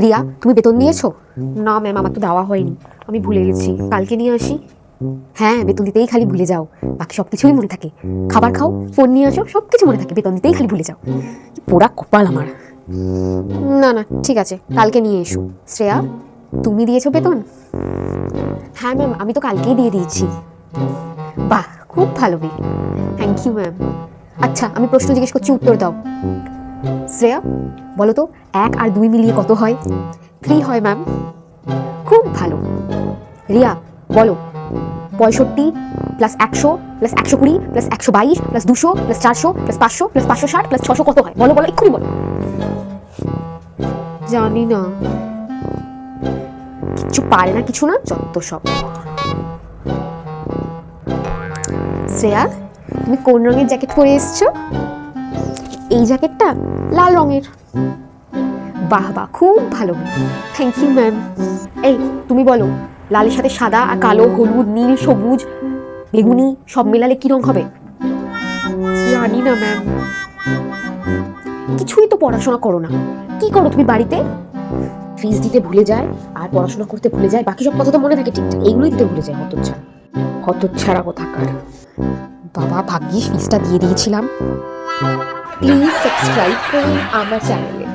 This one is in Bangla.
রিয়া, তুমি বেতন নিয়েছো? না ম্যাম, আমার তো দেওয়া হয়নি, আমি ভুলে গেছি, কালকে নিয়ে আসি। হ্যাঁ, বেতন দিতেই খালি ভুলে যাও, বাকি সব কিছুই মনে থাকে। খাবার খাও, ফোন নিয়ে আসো, সব কিছু মনে থাকে, বেতন দিতেই খালি ভুলে যাও। কি পোড়া কপাল আমার। না না, ঠিক আছে, কালকে নিয়ে এসো। শ্রেয়া, তুমি দিয়েছো বেতন? হ্যাঁ ম্যাম, আমি তো কালকেই দিয়ে দিয়েছি। বাহ, খুব ভালো মেয়ে। Thank you ma'am. আচ্ছা, আমি প্রশ্ন জিজ্ঞেস করছি, উত্তর দাও। শ্রেয়া, বলো তো 1 আর 2 মিলিয়ে কত হয়? 3 হয় ম্যাম। খুব ভালো। রিয়া, বলো 65 plus 100 plus 120 plus 122 plus 200 plus 400 plus 500 plus 560 plus 600 কত হয়? বলো বলো, এক্ষুনি বলো। জানি না। কিচ্ছু পারে না, কিছু না, যত সব। শ্রেয়া, তুমি কোন রঙের জ্যাকেট পরে এসছো? এই জ্যাকেটটা লাল রঙের। বাহ বাহ, খুব ভালো। Thank you ma'am. এই, তুমি বলো, লালের সাথে সাদা আর কালো, হলুদ, নীল, সবুজ, বেগুনি সব মেলালে কি রং হবে? জানি না ম্যাম। কিছুই তো পড়াশোনা করো না, কি করো তুমি বাড়িতে? ফিস দিতে ভুলে যায়, আর পড়াশোনা করতে ভুলে যায়, বাকি সব কথা তো মনে থাকে ঠিকঠাক, এইগুলোই দিতে ভুলে যায়। হতচ্ছাড়া, হতচ্ছাড়া কোথাকার। বাবা, ভাগ্যিস ফিসটা দিয়ে দিয়েছিলাম। প্লিজ সাবস্ক্রাইব করুন আমার চ্যানেলে।